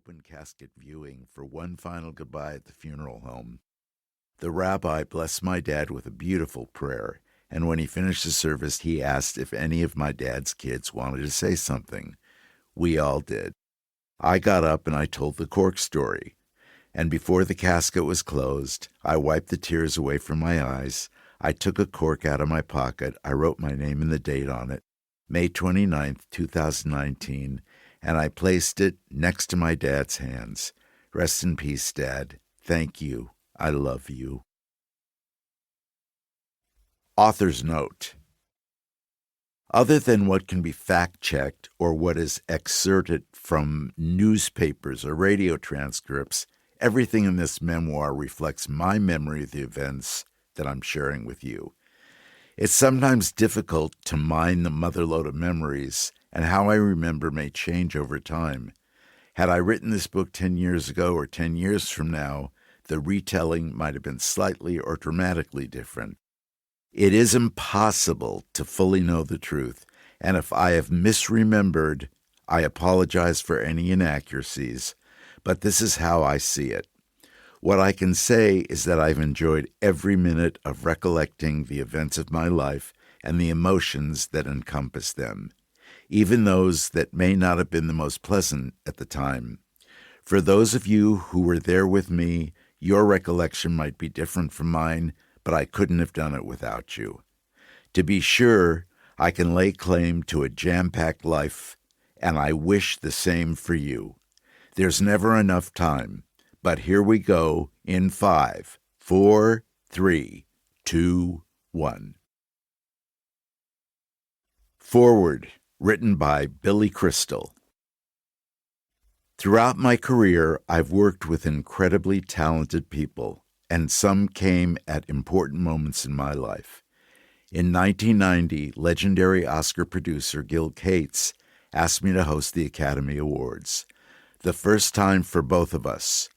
open casket viewing for one final goodbye at the funeral home. The rabbi blessed my dad with a beautiful prayer, and when he finished the service, he asked if any of my dad's kids wanted to say something. We all did. I got up and I told the cork story, and before the casket was closed, I wiped the tears away from my eyes. I took a cork out of my pocket. I wrote my name and the date on it, May 29th, 2019, and I placed it next to my dad's hands. Rest in peace, Dad. Thank you. I love you. Author's note. Other than what can be fact-checked or what is excerpted from newspapers or radio transcripts, everything in this memoir reflects my memory of the events that I'm sharing with you. It's sometimes difficult to mine the motherlode of memories, and how I remember may change over time. Had I written this book 10 years ago or 10 years from now, the retelling might have been slightly or dramatically different. It is impossible to fully know the truth, and if I have misremembered, I apologize for any inaccuracies, but this is how I see it. What I can say is that I've enjoyed every minute of recollecting the events of my life and the emotions that encompass them, even those that may not have been the most pleasant at the time. For those of you who were there with me, your recollection might be different from mine, but I couldn't have done it without you. To be sure, I can lay claim to a jam-packed life, and I wish the same for you. There's never enough time, but here we go in 5, 4, 3, 2, 1. Forward, written by Billy Crystal. Throughout my career, I've worked with incredibly talented people, and some came at important moments in my life. In 1990, legendary Oscar producer Gil Cates asked me to host the Academy Awards. The first time for both of us.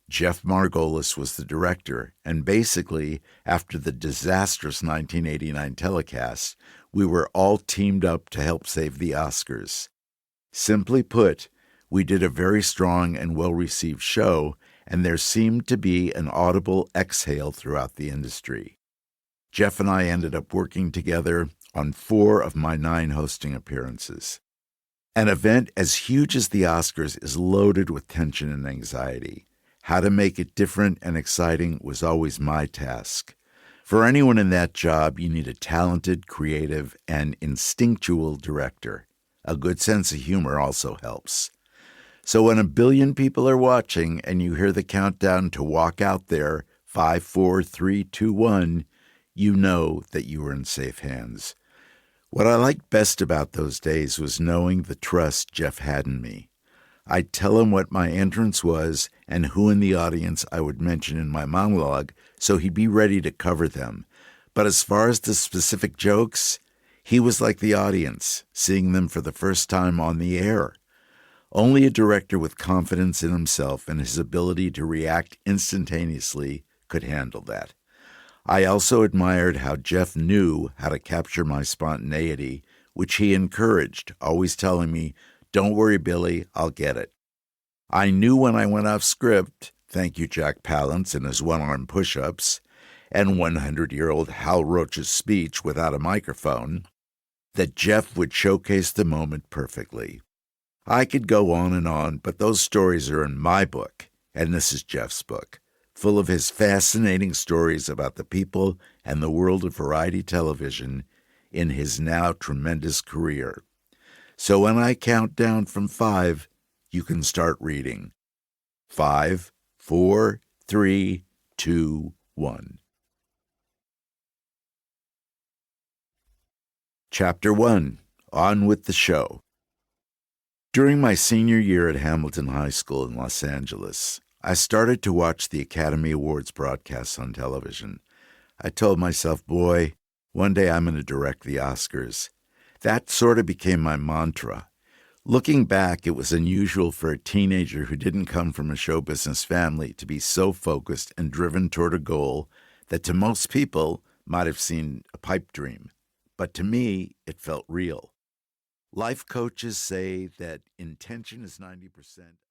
Jeff Margolis was the director, and basically, after the disastrous 1989 telecast, we were all teamed up to help save the Oscars. Simply put, we did a very strong and well-received show, and there seemed to be an audible exhale throughout the industry. Jeff and I ended up working together on 4 of my 9 hosting appearances. An event as huge as the Oscars is loaded with tension and anxiety. How to make it different and exciting was always my task. For anyone in that job, you need a talented, creative, and instinctual director. A good sense of humor also helps. So when 1 billion people are watching and you hear the countdown to walk out there, 5, 4, 3, 2, 1, you know that you were in safe hands. What I liked best about those days was knowing the trust Jeff had in me. I'd tell him what my entrance was and who in the audience I would mention in my monologue, so he'd be ready to cover them. But as far as the specific jokes, he was like the audience, seeing them for the first time on the air. Only a director with confidence in himself and his ability to react instantaneously could handle that. I also admired how Jeff knew how to capture my spontaneity, which he encouraged, always telling me, "Don't worry, Billy, I'll get it." I knew when I went off script, thank you Jack Palance and his one-arm push-ups, and 100-year-old Hal Roach's speech without a microphone, that Jeff would showcase the moment perfectly. I could go on, but those stories are in my book, and this is Jeff's book, full of his fascinating stories about the people and the world of variety television in his now tremendous career. So when I count down from 5, you can start reading. 5, 4, 3, 2, 1. Chapter 1. On with the show. During my senior year at Hamilton High School in Los Angeles, I started to watch the Academy Awards broadcasts on television. I told myself, boy, one day I'm going to direct the Oscars. That sort of became my mantra. Looking back, it was unusual for a teenager who didn't come from a show business family to be so focused and driven toward a goal that to most people might have seemed a pipe dream. But to me, it felt real. Life coaches say that intention is 90%.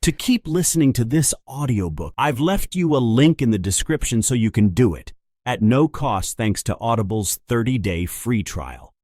To keep listening to this audiobook, I've left you a link in the description so you can do it at no cost thanks to Audible's 30-day free trial.